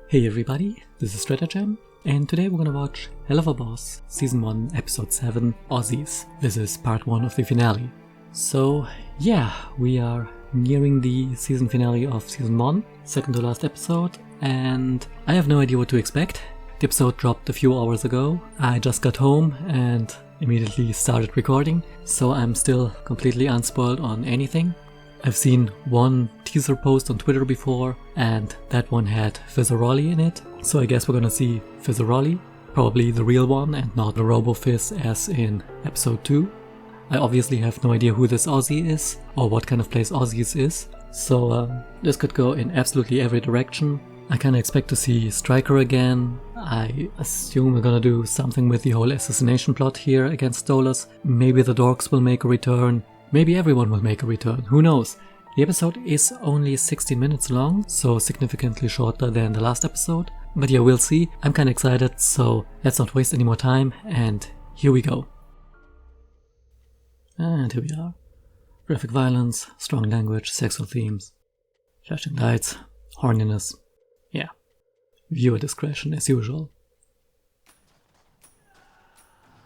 Hey everybody, this is Stratagem, and today we're gonna watch Helluva Boss Season 1 Episode 7, Ozzies. This is part 1 of the finale. So yeah, we are nearing the season finale of Season 1, second to last episode, and I have no idea what to expect. The episode dropped a few hours ago. I just got home and immediately started recording, so I'm still completely unspoiled on anything. I've seen one teaser post on Twitter before, and that one had Vivziepop in it, so I guess we're gonna see Vivziepop, probably the real one and not the Robo-Fizz as in episode 2. I obviously have no idea who this Ozzie is, or what kind of place Ozzie's is, so this could go in absolutely every direction. I kinda expect to see Striker again. I assume we're gonna do something with the whole assassination plot here against Stolas. Maybe the dorks will make a return. Maybe everyone will make a return, who knows? The episode is only 16 minutes long, so significantly shorter than the last episode. But yeah, we'll see. I'm kinda excited, so let's not waste any more time, and here we go. And here we are. Graphic violence, strong language, sexual themes, flashing lights, horniness. Yeah. Viewer discretion as usual.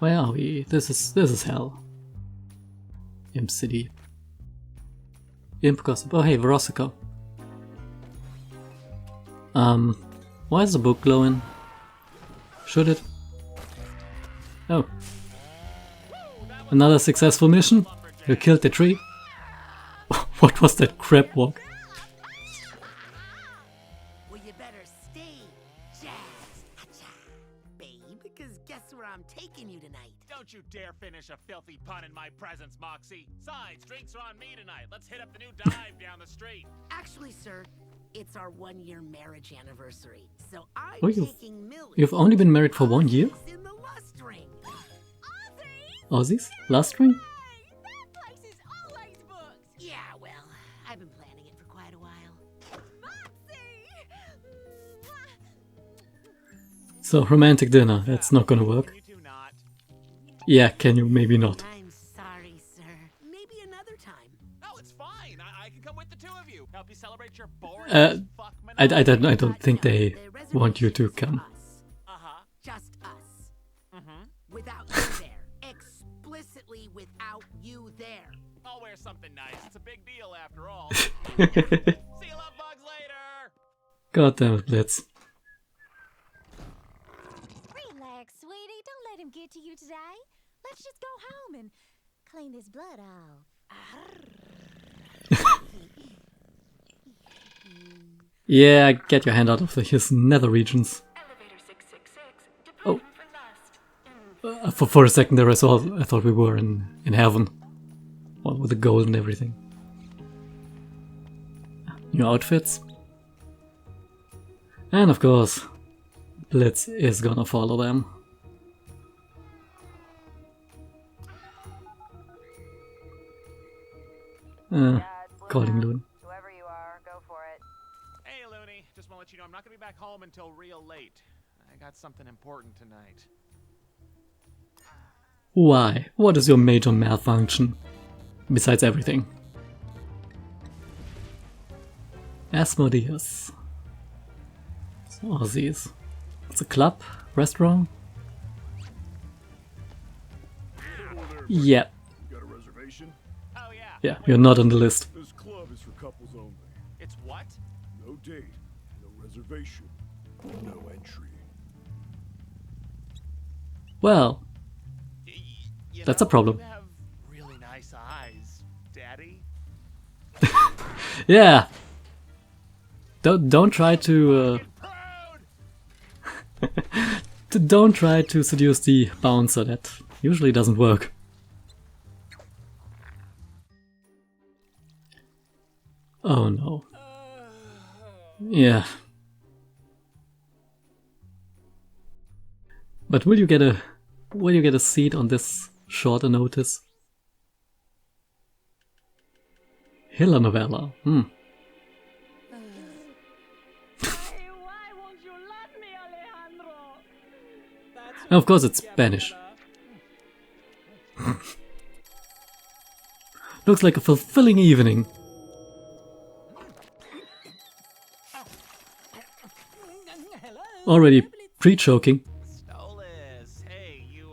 Where are we? This is hell. Imp City. Imp Gossip. Oh hey, Verosico. Why is the book glowing? Should it? Oh. Another successful mission? You killed the tree? What was that crab walk? Well, you better stay jazzed, babe, because guess where I'm taking you tonight? Don't you dare finish a filthy pun in my presence, Moxie. Sides, drinks are on me tonight. Let's hit up the new dive down the street. Actually, sir, it's our 1-year marriage anniversary, so I'm Oh, taking Millie. You've only been married for 1 year? In the lust ring. Ozzie's? Last ring? That place is always booked. Yeah, well, I've been planning it for quite a while. So, romantic dinner. That's not gonna work. Can you two not? Yeah, can you? Maybe not. I'm sorry, sir. Maybe another time. Oh, it's fine. I can come with the two of you. Help you celebrate your boring fuck I don't think they The want you to reservation's for come. us. Uh-huh. Just us. Mm-hmm. Without you there. Explicitly without you there. I'll wear something nice. It's a big deal after all. See you love bugs later. God damn it, Blitz. Relax, sweetie. Don't let him get to you today. Let's just go home and clean this blood off. Yeah, get your hand out of his nether regions. Oh. For a second there I thought we were in heaven. Well, with the gold and everything. New outfits. And of course, Blitz is gonna follow them. Calling Loon. Whoever you are, go for it. Hey, Looney. Just want to let you know I'm not going to be back home until real late. I got something important tonight. Why? What is your major malfunction? Besides everything. Asmodeus. Ozzie's. It's a club? Restaurant? Yeah. You got a reservation? Oh, yeah. Yeah, you're not on the list. This club is for couples only. It's what? No date, no reservation, no entry. Well, You that's a know, problem. You have really nice eyes, Daddy. yeah. Don't try to Proud! don't try to seduce the bouncer. That usually doesn't work. Oh no. Yeah. But will you get a seat on this shorter notice? Hilla novella. Hey, why won't you love me, Alejandro? And of course it's Spanish. Looks like a fulfilling evening. Already pre-choking. Stolas, hey, you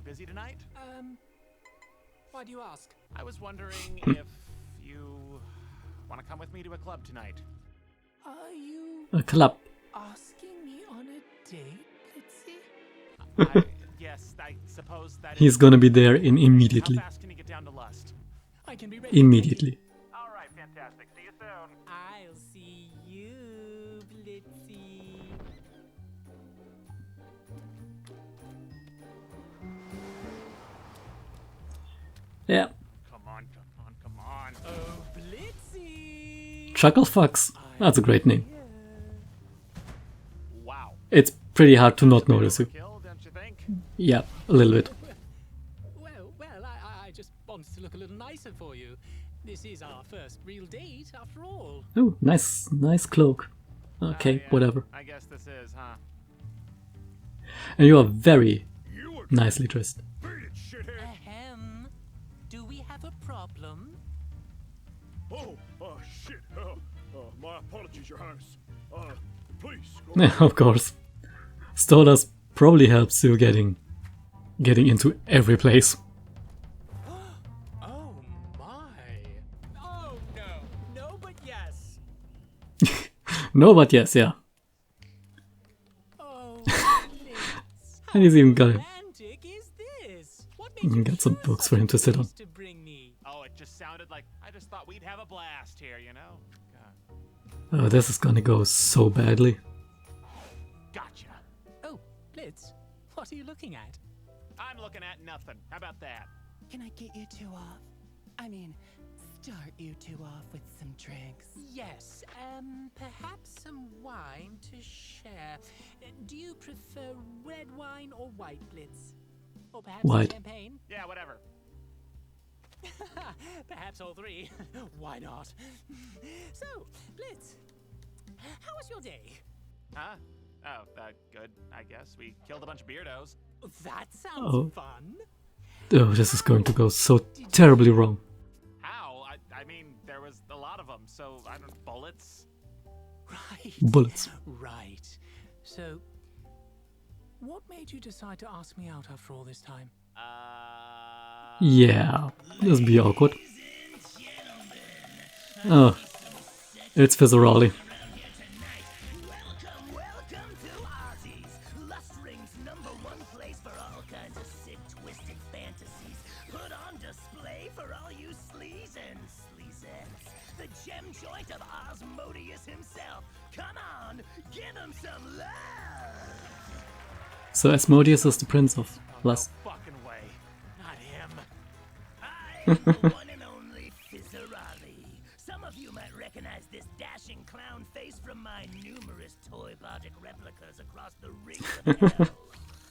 busy tonight? Why do you ask? I was wondering if you want to come with me to a club tonight. Are you A club. asking me on a date, Blitzy? Yes, I suppose that He's gonna be there in immediately. How fast can you get down to Lust? I can be ready. Immediately. All right, fantastic. See you soon. I'll see you, Blitzy. Yeah. Come on, come on, come on. Oh, Blitzy. Chuckle Fox. That's a great name. Wow. It's pretty hard to not notice you. Kill, don't you think? Yeah, a little bit. Well, I just wanted to look a little nicer for you. This is our first real date, after all. Oh, nice cloak. Okay, Yeah, whatever. I guess this is, huh? And you are very You are nicely dressed. beat it, shithead. Ahem. Do we have a problem? Oh, shit. My apologies, Your Highness. Please go. Of course. Stolas probably helps you getting into every place. Oh my. Oh no. No, but yes. No, but yes, yeah. Oh, Blitz. And he's even got romantic is this? What made you got some choose books such for a him to sit on. place to bring me? Oh, it just sounded like I just thought we'd have a blast here, you know? Oh, this is gonna go so badly. Gotcha. Oh, Blitz, what are you looking at? I'm looking at nothing. How about that? Can I get you two off? I mean, start you two off with some drinks. Yes, perhaps some wine to share. Do you prefer red wine or white, Blitz? Or perhaps White. champagne? Yeah, whatever. Perhaps all three. Why not? So, Blitz, how was your day? Huh? Oh, good, I guess. We killed a bunch of beardos. That sounds Oh. fun. Oh, this is going to go so terribly wrong. How? I mean, there was a lot of them, so I don't... Bullets? Right. Bullets. Right. So, what made you decide to ask me out after all this time? Yeah, this will be awkward. Oh, it's Fizzaroli. Welcome to Ozzie's, Lust Ring's #1 place for all kinds of sick, twisted fantasies. Put on display for all you sleaze and sleazettes. The gem joint of Osmodeus himself. Come on, give him some love. So Asmodeus is the prince of Lust. No fucking way. Not him. I am the one and only Fizzaroli. Some of you might recognize this dashing clown face from my numerous toy project replicas across the rings of hell.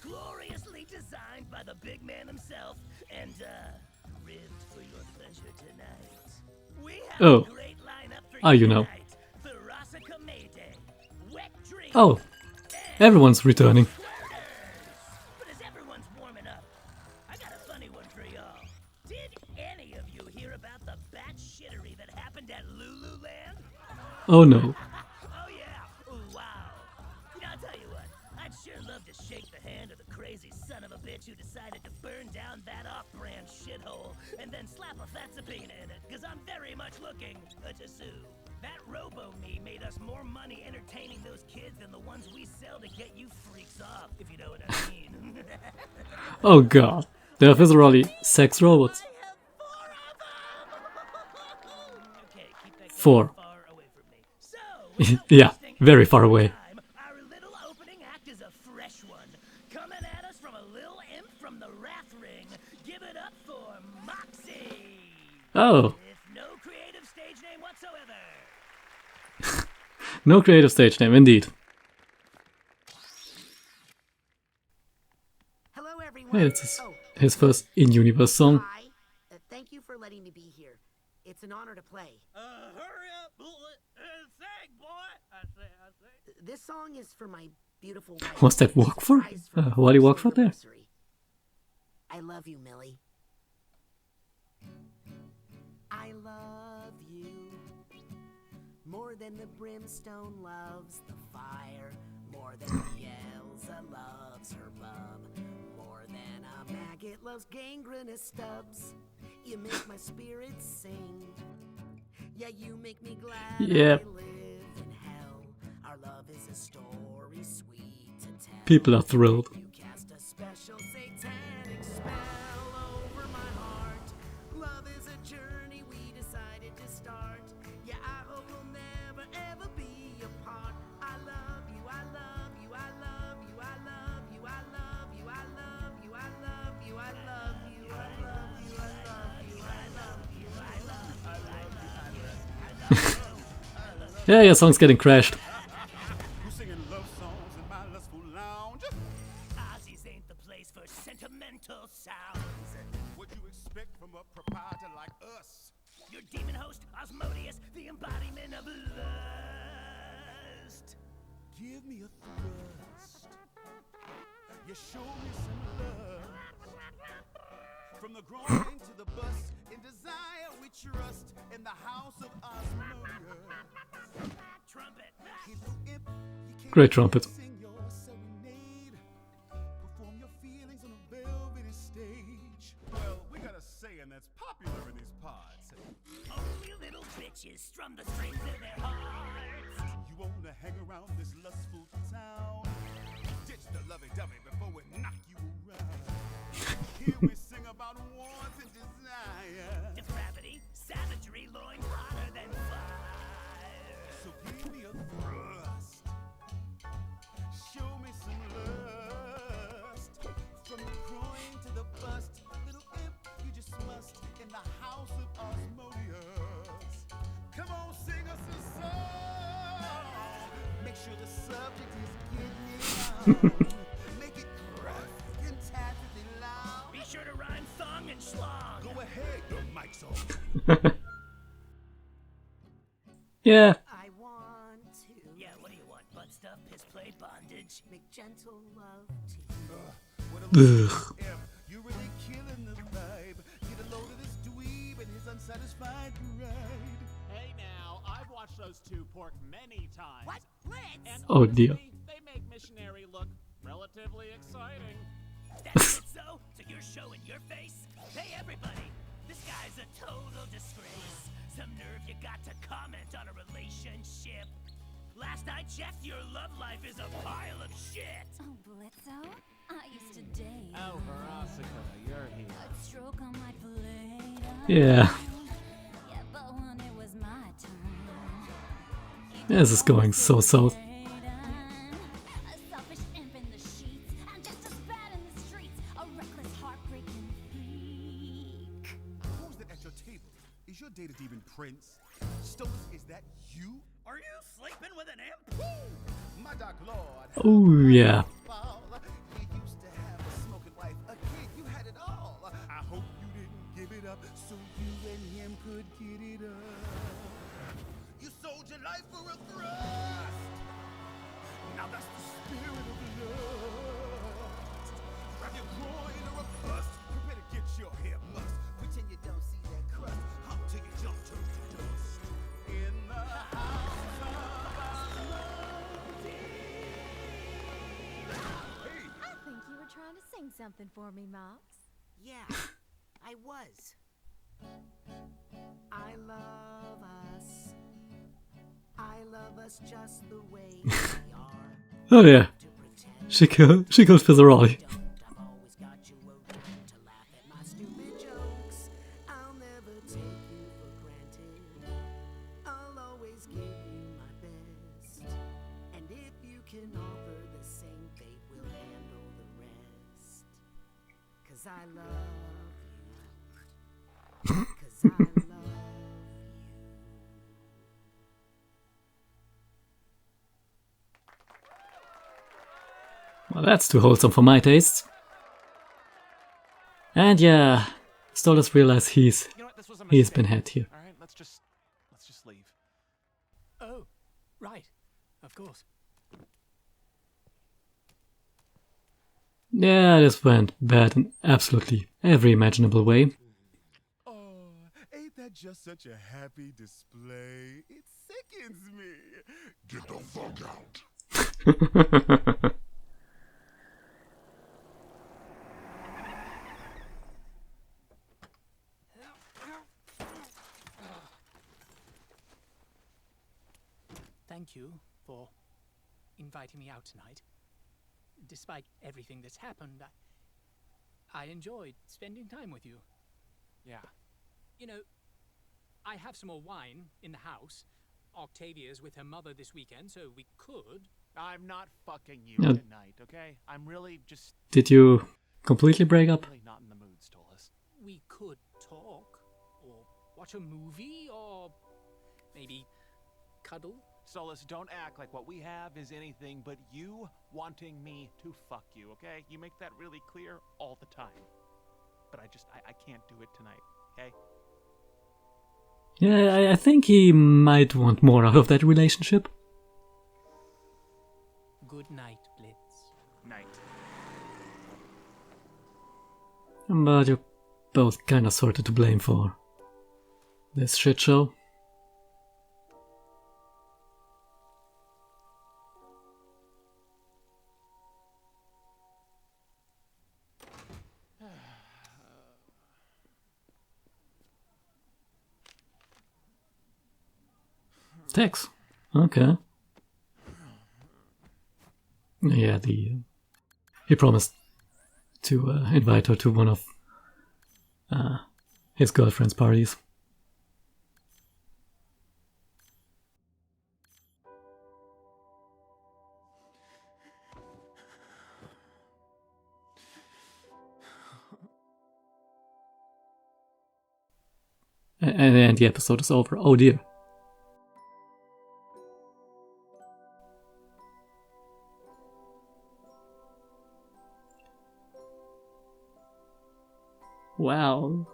Gloriously designed by the big man himself and, ribbed for your pleasure tonight. We have Oh. a great lineup for Oh, you know. tonight. Thurasica Mayday, Wet Dream, Oh, everyone's returning. but as everyone's warming up, I got a funny one for y'all. Did any of you hear about the batshittery that happened at Lululand? Oh no. Oh yeah, wow. You know, I'll tell you what, I'd sure love to shake the hand of the crazy son of a bitch who decided to burn down that off-brand shithole and then slap a fat subpoena in it, because I'm very much looking to sue. That robo-me made us more money entertaining those kids than the ones we sell to get you freaks off, if you know what I mean. Oh god. They are Fizzaroli sex robots. I have 4 of them! Okay, keep that guy 4. far away from me. So, without Yeah, wasting very any far more away. time, our little opening act is a fresh one. Coming at us from a little imp from the Wrath Ring. Give it up for Moxie! Oh, With no creative stage name whatsoever. no creative stage name, indeed. Hello, everyone. Hey, it's his first in-universe song. Hi. Thank you for letting me be here. It's an honor to play. Hurry up, bullet. Sing, boy. I say. This song is for my beautiful wife. What's that walk for? Surprise for her What do you walk first for there? anniversary. I love you, Millie. I love you more More than the brimstone loves the fire. More than Elsa loves her bub. More than a maggot loves gangrenous stubs. You make my spirit sing. Yeah, you make me glad Yeah. I live in hell. Our love is a story sweet to tell. People are thrilled. You cast a special satanic spell over my heart. Love is a journey we decided to start. Yeah, I hope we'll never ever be apart. I love you, I love you, I love you, I love you, I love you, I love you, I love you, I love you, I love you, I love you, I love you, I love you, I love you. Yeah, your song's getting crashed. You singing love songs in my lustful lounge. Ozzie's ain't the place for sentimental sounds. What you expect from a proprietor like us? Your demon host, Osmodius, the embodiment of lust. Give me a thrust. You show me some love. From the groin to the bust, in desire we trust. In the house of Osmodius. Trumpet. Great trumpet. Sing your serenade. Perform your feelings on a velvety stage. Well, we got a saying that's popular in these parts. Only little bitches strum the strings of their hearts. You wanna hang around this lustful town? Ditch the lovey-dovey before we knock you around. Here we sing about wants and desire. Depravity, savagery, loin hotter than fire. So give me a thrust. Show me some lust. From the groin to the bust, little imp, you just must. In the house of Osmodius. Come on, sing us a song. Make sure the subject is getting it on. Make it graphic and tacitly loud. Be sure to rhyme thong and schlong. Go ahead, your mic's on. Yeah. I want to. Yeah, what do you want? Butt stuff, piss play, bondage. Make gentle love to you. What a Ugh. little imp. You really killing the vibe. Get a load of this dweeb and his unsatisfied pride. Hey now, I've watched those two pork many times. What? Blitz? And Oh, dear. honestly, they make missionary look relatively exciting. That's it, so? So you're showing your face? Hey, everybody! This guy's a total disgrace. Some nerve you got to comment on a relationship. Last I checked, your love life is a pile of shit. Oh, Blitzo, I used to date. Oh, Veronica, you're here. I'd stroke on my blade. Yeah. Yeah, but when it was my turn, This is going so south. a selfish imp in the sheets, and just as bad in the streets, a reckless, heartbreaking freak. Who's that at your table? Is your data demon Prince? Stolas, is that you? Are you sleeping with an imp? My dark lord. Oh, yeah. Fall. You used to have a smoking wife, a kid, you had it all. I hope you didn't give it up so you and him could get it up. You sold your life for a thrust. Now that's the spirit of lust. Grab your groin or a bust. Prepare to get your hair mussed. Pretend you don't see that crust. Hump till you jump to dust. In the house of I think you were trying to sing something for me, Mops. Yeah, I was. I love us. I love us just the way we are. Oh yeah. To pretend She killed Fizzaroli. don't. I've always got you around to laugh at my stupid jokes. I'll never take you for granted. I'll always give you my best. And if you can offer the same, fate will handle the rest. 'Cause I love you. 'Cause I love you. Well, that's too wholesome for my taste. And yeah, Stolas realized he's You know what? This was a been mistake. had here. All right, let's just leave. Oh, right. Of course. Yeah, this went bad in absolutely every imaginable way. Oh, ain't that just such a happy display? It sickens me. Get the fuck out. Thank you for inviting me out tonight. Despite everything that's happened, I enjoyed spending time with you. Yeah. You know, I have some more wine in the house. Octavia's with her mother this weekend, so we could. I'm not fucking you No. tonight, okay? I'm really just Did you completely break up? really not in the mood, Stolas. We could talk, or watch a movie, or maybe cuddle. Stolas, don't act like what we have is anything but you wanting me to fuck you, okay? You make that really clear all the time. But I can't do it tonight, okay? Yeah, I think he might want more out of that relationship. Good night, Blitz. Night. But you're both kinda sorta to blame for this shit show. Tex. Okay. Yeah, he promised to invite her to one of his girlfriend's parties. And the episode is over. Oh dear. Wow.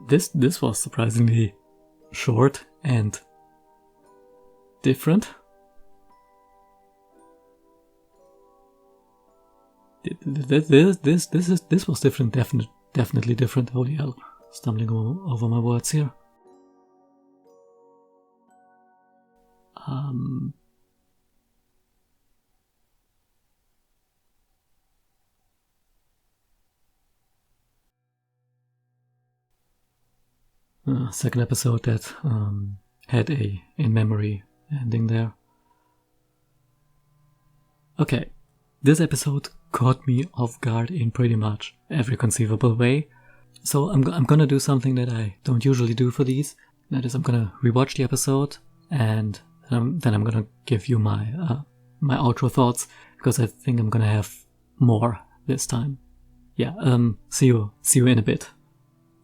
This was surprisingly short and different. This was different, definitely different. Holy hell, stumbling over my words here. Second episode that had a in-memory ending there. Okay, this episode caught me off guard in pretty much every conceivable way. So I'm gonna do something that I don't usually do for these. That is, I'm gonna rewatch the episode and then I'm gonna give you my my outro thoughts, because I think I'm gonna have more this time. Yeah, see you in a bit.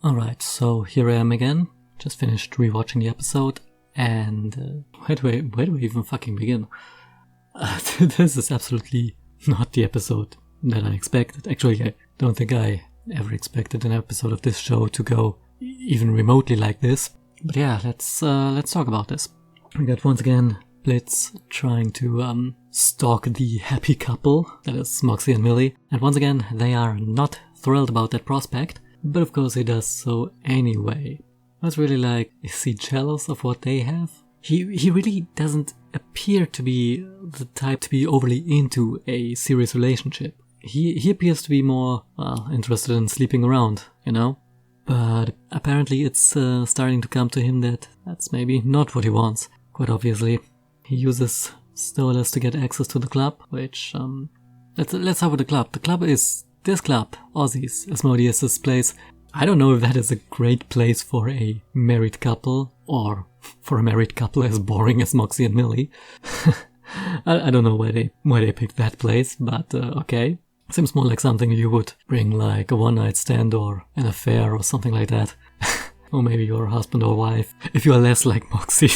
Alright, so here I am again. Just finished rewatching the episode, and where do I even fucking begin? This is absolutely not the episode that I expected. Actually, I don't think I ever expected an episode of this show to go even remotely like this. But yeah, let's talk about this. We got once again Blitz trying to stalk the happy couple, that is Moxie and Millie, and once again they are not thrilled about that prospect, but of course he does so anyway. I was really like, is he jealous of what they have? He really doesn't appear to be the type to be overly into a serious relationship. He appears to be more, well, interested in sleeping around, you know? But apparently it's starting to come to him that that's maybe not what he wants. Quite obviously, he uses Stolas to get access to the club, which, let's start with the club. The club is this club, Ozzie's, Asmodeus' place. I don't know if that is a great place for a married couple, or for a married couple as boring as Moxie and Millie. I don't know why they picked that place, but okay. Seems more like something you would bring, like a one-night stand or an affair or something like that. Or maybe your husband or wife, if you are less like Moxie.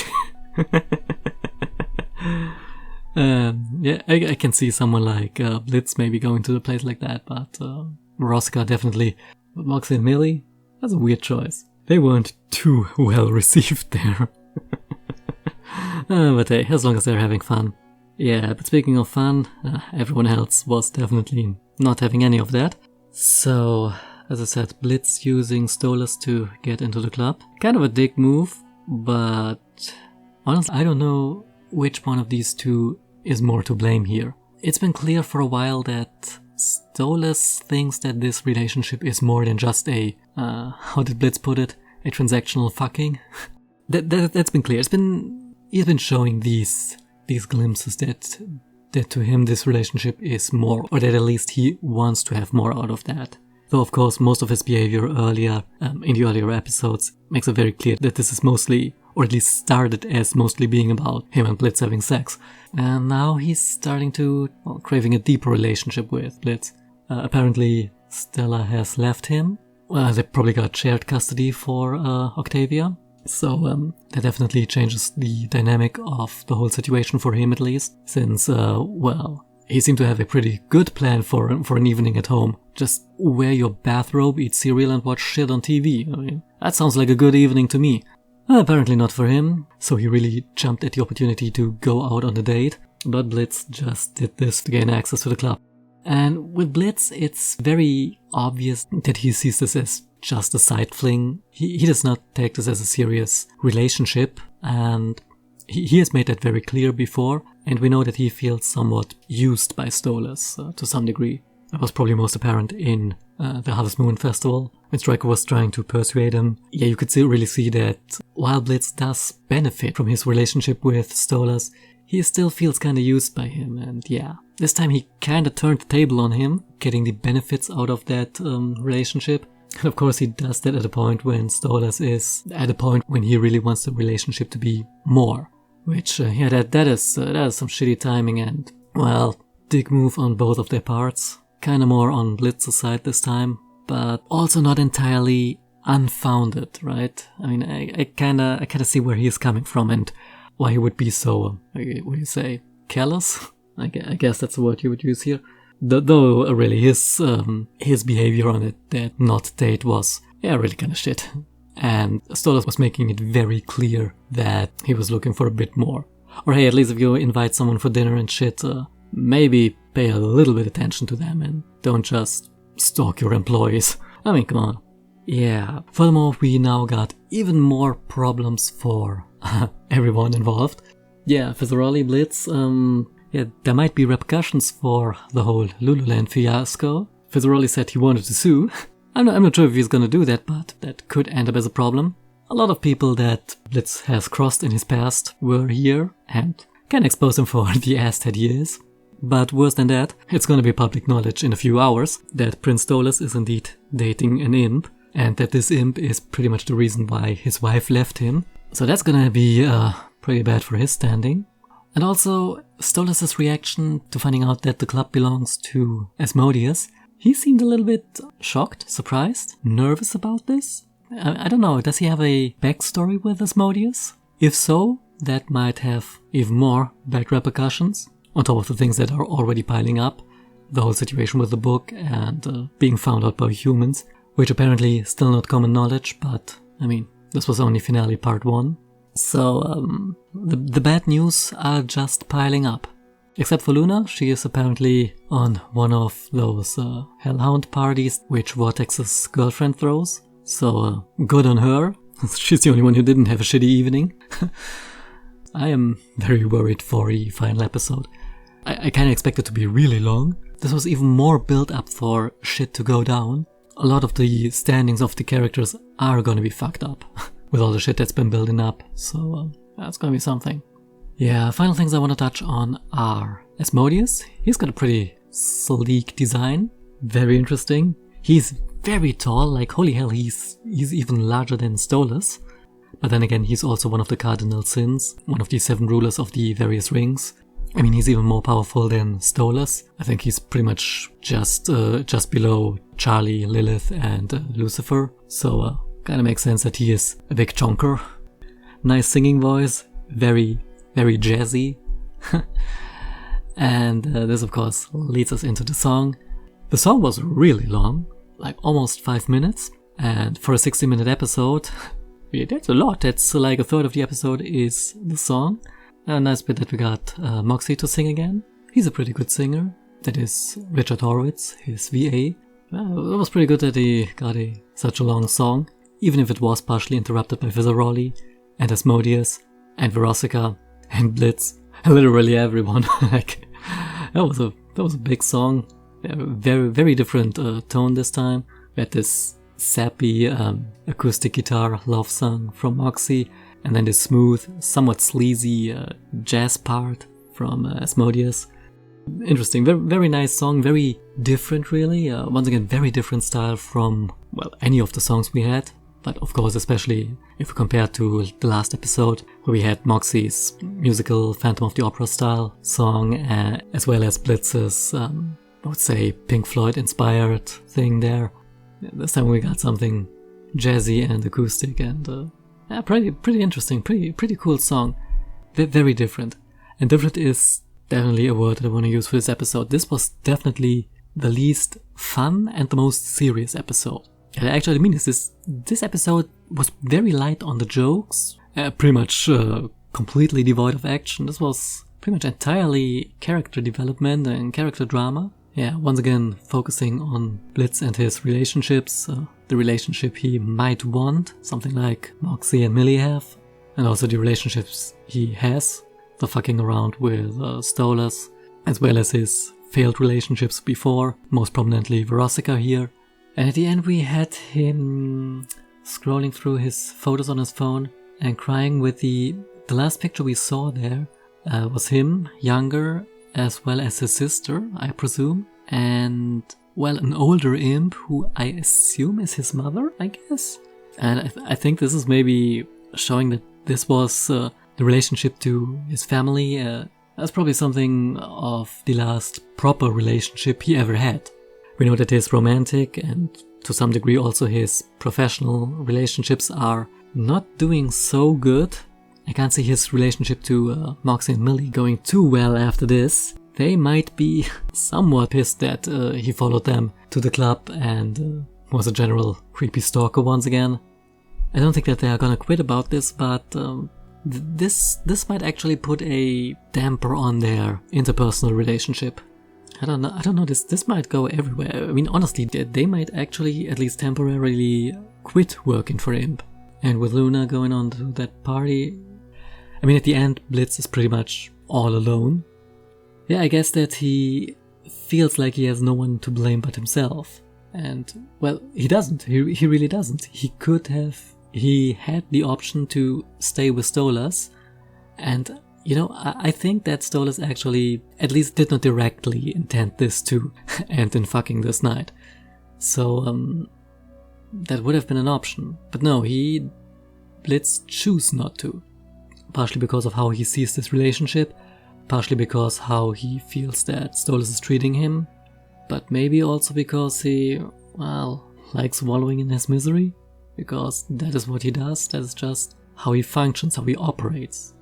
Yeah, I can see someone like Blitz maybe going to a place like that, but Rosca definitely. But Moxie and Millie, that's a weird choice. They weren't too well received there. But hey, as long as they're having fun. Yeah, but speaking of fun, everyone else was definitely not having any of that. So, as I said, Blitz using Stolas to get into the club. Kind of a dick move, but honestly, I don't know which one of these two is more to blame here. It's been clear for a while that Stolas thinks that this relationship is more than just a, how did Blitz put it? A transactional fucking. That's been clear. He's been showing these glimpses that to him this relationship is more, or that at least he wants to have more out of that. Though of course most of his behavior earlier, in the earlier episodes, makes it very clear that this is mostly, or at least started as mostly being about him and Blitz having sex. And now he's starting to, craving a deeper relationship with Blitz. Apparently Stella has left him. They probably got shared custody for Octavia. So that definitely changes the dynamic of the whole situation for him at least, since, he seemed to have a pretty good plan for an evening at home. Just wear your bathrobe, eat cereal and watch shit on TV. I mean, that sounds like a good evening to me. Apparently not for him, so he really jumped at the opportunity to go out on a date, but Blitz just did this to gain access to the club. And with Blitz, it's very obvious that he sees this as just a side fling. He does not take this as a serious relationship, and he has made that very clear before, and we know that he feels somewhat used by Stolas to some degree. That was probably most apparent in the Harvest Moon Festival, when Stryker was trying to persuade him. Yeah, you could really see that while Blitz does benefit from his relationship with Stolas, he still feels kinda used by him, and yeah, this time he kinda turned the table on him, getting the benefits out of that relationship. And of course he does that at a point when Stolas is at a point when he really wants the relationship to be more. Which, that is some shitty timing and, well, dick move on both of their parts. Kinda more on Blitz's side this time, but also not entirely unfounded, right? I mean, I kinda see where he is coming from and why he would be so, what do you say, callous? I guess that's the word you would use here. Though really his behavior on that not date was, really kinda shit. And Stolas was making it very clear that he was looking for a bit more. Or hey, at least if you invite someone for dinner and shit, maybe pay a little bit attention to them and don't just stalk your employees. I mean, come on. Yeah, furthermore, we now got even more problems for everyone involved. Yeah, Fizzaroli, Blitz, there might be repercussions for the whole Lululand fiasco. Fizzaroli said he wanted to sue. I'm not sure if he's gonna do that, but that could end up as a problem. A lot of people that Blitz has crossed in his past were here and can expose him for the ass that he is. But worse than that, it's gonna be public knowledge in a few hours that Prince Stolas is indeed dating an imp, and that this imp is pretty much the reason why his wife left him. So that's gonna be pretty bad for his standing. And also, Stolas' reaction to finding out that the club belongs to Asmodeus. He seemed a little bit shocked, surprised, nervous about this. I don't know, does he have a backstory with Asmodeus? If so, that might have even more bad repercussions, on top of the things that are already piling up. The whole situation with the book and being found out by humans, which apparently still not common knowledge, but I mean, this was only finale part 1. So, the bad news are just piling up. Except for Luna, she is apparently on one of those Hellhound parties which Vortex's girlfriend throws. So good on her. She's the only one who didn't have a shitty evening. I am very worried for the final episode. I kinda expect it to be really long. This was even more build up for shit to go down. A lot of the standings of the characters are gonna be fucked up with all the shit that's been building up. So that's gonna be something. Yeah, final things I want to touch on are Asmodeus. He's got a pretty sleek design, very interesting. He's very tall, like holy hell, he's even larger than Stolas. But then again, he's also one of the cardinal sins, one of the 7 rulers of the various rings. I mean, he's even more powerful than Stolas. I think he's pretty much just below Charlie, Lilith, and Lucifer. So kinda makes sense that he is a big chonker. Nice singing voice, very jazzy. And this of course leads us into the song. The song was really long, like almost 5 minutes, and for a 60-minute episode, yeah, that's a lot. That's like a third of the episode is the song. A nice bit that we got Moxie to sing again. He's a pretty good singer. That is Richard Horowitz, his VA. Well, it was pretty good that he got such a long song, even if it was partially interrupted by Vizaroli and Asmodeus and Veronica and Blitz and literally everyone. Like, that was a big song. Very, very different tone this time. We had this sappy acoustic guitar love song from Moxie, and then this smooth, somewhat sleazy jazz part from Asmodeus. Interesting, very, very nice song, very different really. Once again, very different style from, well, any of the songs we had. But of course, especially if we compare to the last episode, where we had Moxie's musical Phantom of the Opera style song, as well as Blitz's, I would say, Pink Floyd inspired thing there. This time we got something jazzy and acoustic and pretty interesting, pretty cool song. Very different. And different is definitely a word that I want to use for this episode. This was definitely the least fun and the most serious episode. And I actually mean this episode was very light on the jokes, pretty much completely devoid of action. This was pretty much entirely character development and character drama. Yeah, once again focusing on Blitz and his relationships, the relationship he might want, something like Moxie and Millie have, and also the relationships he has, the fucking around with Stolas, as well as his failed relationships before, most prominently Veronica here. And at the end we had him scrolling through his photos on his phone and crying with the last picture we saw there was him, younger, as well as his sister, I presume, and, well, an older imp who I assume is his mother, I guess? And I think this is maybe showing that this was the relationship to his family. That's probably something of the last proper relationship he ever had. We know that his romantic and to some degree also his professional relationships are not doing so good. I can't see his relationship to Moxie and Millie going too well after this. They might be somewhat pissed that he followed them to the club and was a general creepy stalker once again. I don't think that they are gonna quit about this, but this might actually put a damper on their interpersonal relationship. I don't know, this might go everywhere. I mean, honestly, they might actually at least temporarily quit working for Imp. And with Luna going on to that party, I mean, at the end, Blitz is pretty much all alone. Yeah, I guess that he feels like he has no one to blame but himself. And, well, he doesn't. He really doesn't. He had the option to stay with Stolas. And, you know, I think that Stolas actually at least did not directly intend this to end in fucking this night. So, that would have been an option. But no, Blitz chose not to. Partially because of how he sees this relationship, partially because how he feels that Stolas is treating him, but maybe also because he, well, likes wallowing in his misery, because that is what he does, that is just how he functions, how he operates,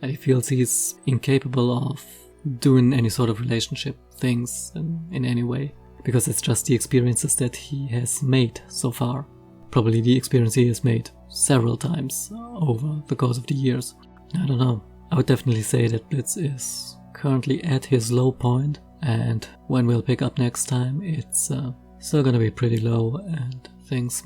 and he feels he's incapable of doing any sort of relationship things in any way, because it's just the experiences that he has made so far, probably the experience he has made several times over the course of the years. I don't know. I would definitely say that Blitz is currently at his low point, and when we'll pick up next time, it's still gonna be pretty low, and things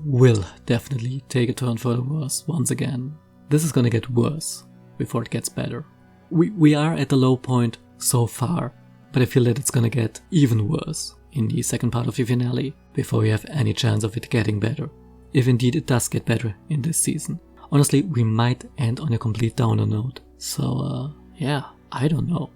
will definitely take a turn for the worse once again. This is gonna get worse before it gets better. We are at the low point so far, but I feel that it's gonna get even worse in the second part of the finale before we have any chance of it getting better. If indeed it does get better in this season. Honestly, we might end on a complete downer note. So, yeah, I don't know.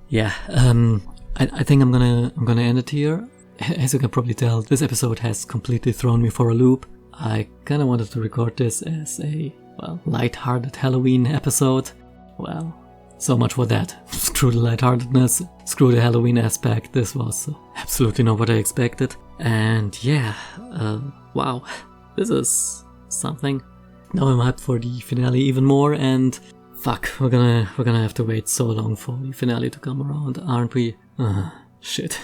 Yeah, I think I'm gonna end it here. As you can probably tell, this episode has completely thrown me for a loop. I kinda wanted to record this as a, well, light-hearted Halloween episode. Well, so much for that. Screw the lightheartedness, screw the Halloween aspect. This was absolutely not what I expected. And yeah, wow, this is something. Now I'm hyped for the finale even more, and fuck, we're gonna have to wait so long for the finale to come around, aren't we? Shit.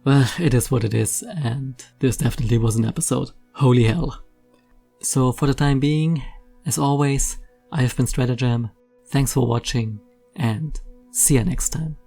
Well, it is what it is, and this definitely was an episode. Holy hell. So for the time being, as always, I have been Stratagem. Thanks for watching, and see ya next time.